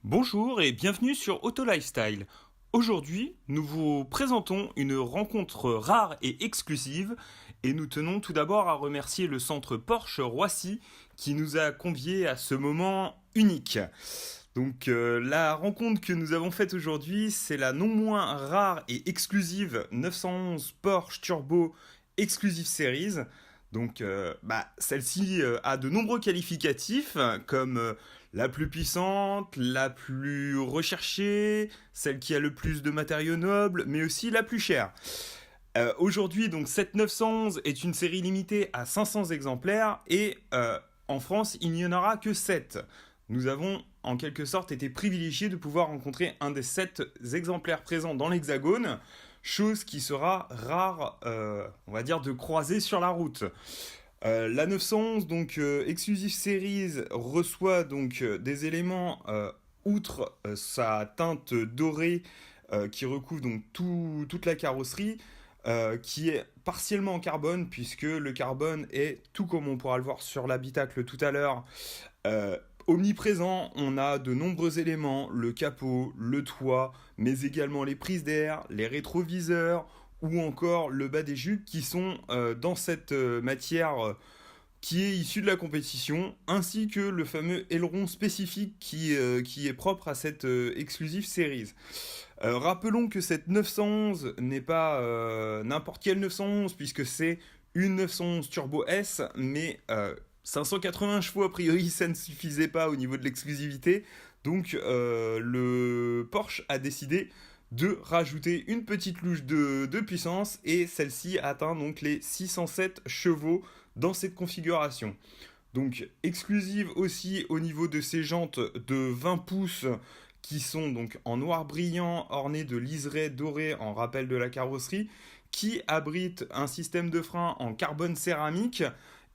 Bonjour et bienvenue sur Auto Lifestyle. Aujourd'hui, nous vous présentons une rencontre rare et exclusive et nous tenons tout d'abord à remercier le centre Porsche Roissy qui nous a conviés à ce moment unique. La rencontre que nous avons faite aujourd'hui, c'est la non moins rare et exclusive 911 Porsche Turbo Exclusive Series. Celle-ci a de nombreux qualificatifs comme la plus puissante, la plus recherchée, celle qui a le plus de matériaux nobles, mais aussi la plus chère. Aujourd'hui, donc cette 911 est une série limitée à 500 exemplaires et en France, il n'y en aura que 7. Nous avons en quelque sorte été privilégiés de pouvoir rencontrer un des 7 exemplaires présents dans l'Hexagone, chose qui sera rare, on va dire, de croiser sur la route. La 911, Exclusive Series, reçoit donc des éléments outre sa teinte dorée qui recouvre donc toute la carrosserie, qui est partiellement en carbone, puisque le carbone est, tout comme on pourra le voir sur l'habitacle tout à l'heure, omniprésent. On a de nombreux éléments, le capot, le toit, mais également les prises d'air, les rétroviseurs, ou encore le bas des jupes qui sont dans cette matière qui est issue de la compétition, ainsi que le fameux aileron spécifique qui est propre à cette Exclusive Series. Rappelons que cette 911 n'est pas n'importe quelle 911, puisque c'est une 911 Turbo S, mais 580 chevaux, a priori, ça ne suffisait pas au niveau de l'exclusivité. Donc le Porsche a décidé de rajouter une petite louche de puissance, et celle-ci atteint donc les 607 chevaux dans cette configuration. Donc exclusive aussi au niveau de ses jantes de 20 pouces qui sont donc en noir brillant, ornées de liserés dorés en rappel de la carrosserie, qui abritent un système de frein en carbone céramique.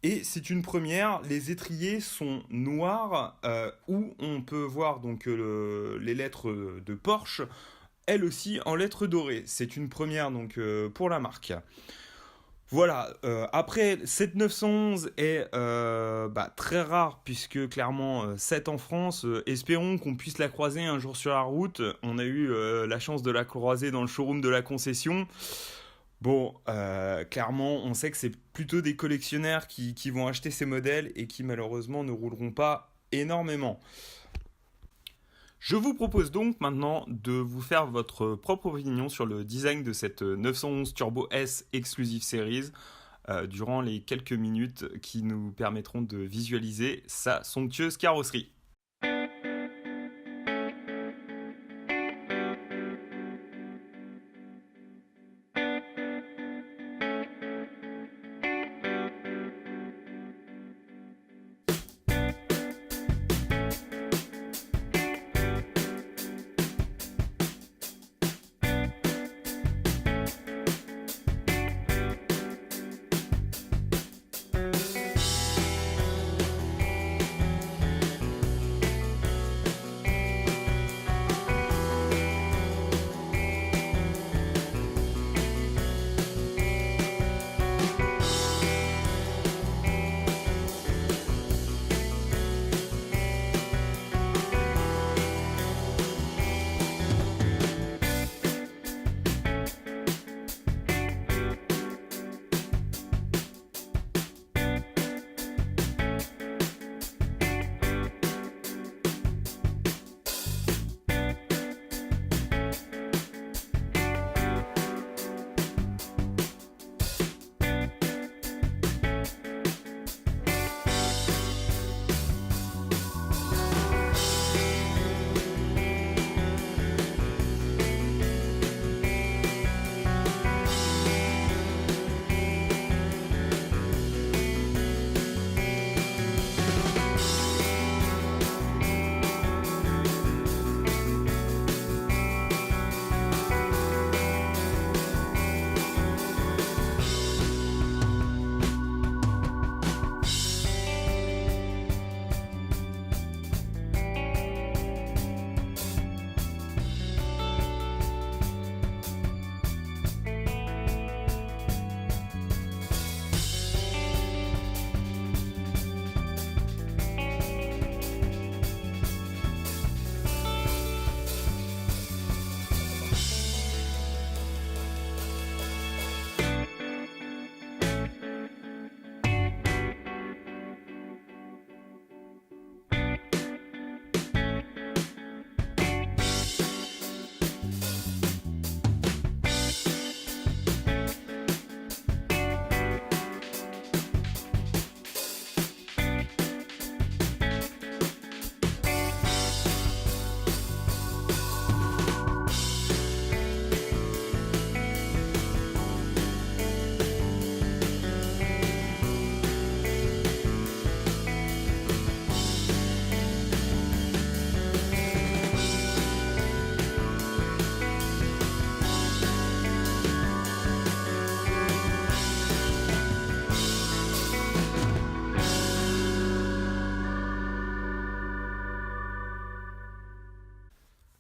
Et c'est une première, les étriers sont noirs, où on peut voir donc les lettres de Porsche, elles aussi en lettres dorées. C'est une première donc pour la marque. Voilà, après cette 911 est très rare, puisque clairement 7 en France, espérons qu'on puisse la croiser un jour sur la route. On a eu la chance de la croiser dans le showroom de la concession. Bon, clairement, on sait que c'est plutôt des collectionneurs qui vont acheter ces modèles et qui malheureusement ne rouleront pas énormément. Je vous propose donc maintenant de vous faire votre propre opinion sur le design de cette 911 Turbo S Exclusive Series durant les quelques minutes qui nous permettront de visualiser sa somptueuse carrosserie.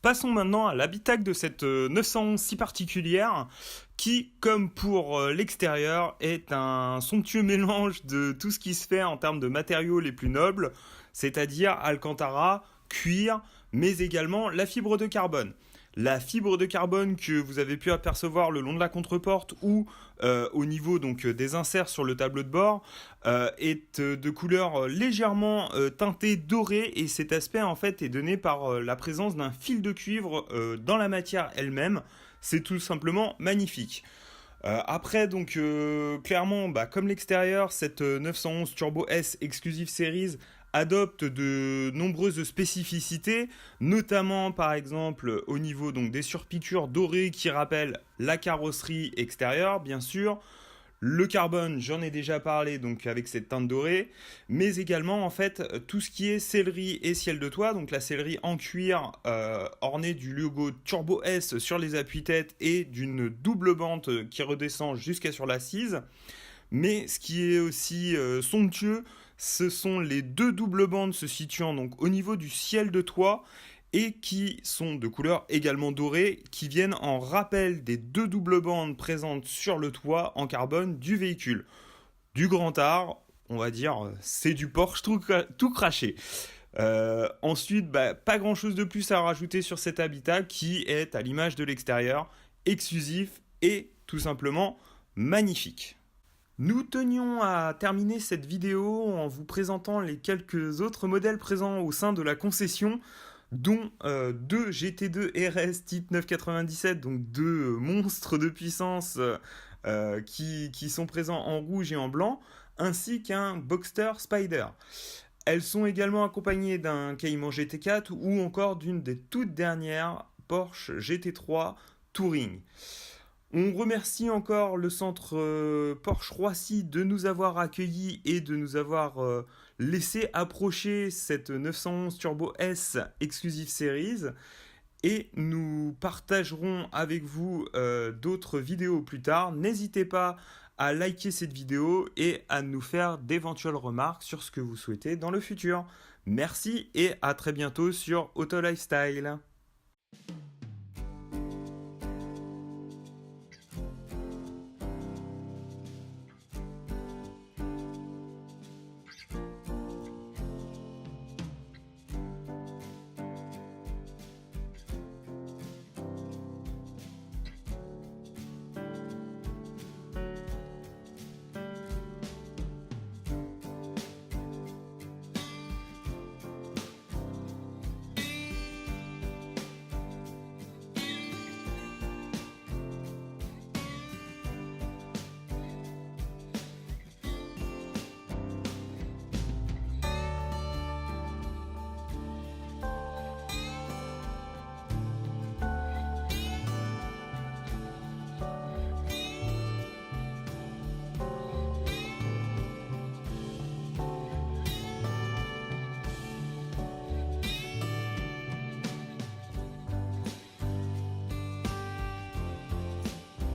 Passons maintenant à l'habitacle de cette 911 si particulière qui, comme pour l'extérieur, est un somptueux mélange de tout ce qui se fait en termes de matériaux les plus nobles, c'est-à-dire Alcantara, cuir, mais également la fibre de carbone. La fibre de carbone que vous avez pu apercevoir le long de la contreporte ou au niveau donc des inserts sur le tableau de bord est de couleur légèrement teintée dorée, et cet aspect en fait est donné par la présence d'un fil de cuivre dans la matière elle-même. C'est tout simplement magnifique. Après, donc, clairement, comme l'extérieur, cette 911 Turbo S Exclusive Series adopte de nombreuses spécificités, notamment par exemple au niveau donc, des surpiqûres dorées qui rappellent la carrosserie extérieure, bien sûr. Le carbone, j'en ai déjà parlé, donc avec cette teinte dorée, mais également en fait tout ce qui est sellerie et ciel de toit, donc la sellerie en cuir ornée du logo Turbo S sur les appuis-têtes et d'une double bande qui redescend jusqu'à sur l'assise. Mais ce qui est aussi somptueux, ce sont les deux doubles bandes se situant donc au niveau du ciel de toit et qui sont de couleur également dorée, qui viennent en rappel des deux doubles bandes présentes sur le toit en carbone du véhicule. Du grand art, on va dire, c'est du Porsche tout craché. Ensuite, pas grand chose de plus à rajouter sur cet habitat qui est, à l'image de l'extérieur, exclusif et tout simplement magnifique. Nous tenions à terminer cette vidéo en vous présentant les quelques autres modèles présents au sein de la concession, dont deux GT2 RS type 997, donc deux monstres de puissance qui sont présents en rouge et en blanc, ainsi qu'un Boxster Spider. Elles sont également accompagnées d'un Cayman GT4 ou encore d'une des toutes dernières Porsche GT3 Touring. On remercie encore le centre Porsche Roissy de nous avoir accueillis et de nous avoir laissé approcher cette 911 Turbo S Exclusive Series. Et nous partagerons avec vous d'autres vidéos plus tard. N'hésitez pas à liker cette vidéo et à nous faire d'éventuelles remarques sur ce que vous souhaitez dans le futur. Merci et à très bientôt sur Auto Lifestyle.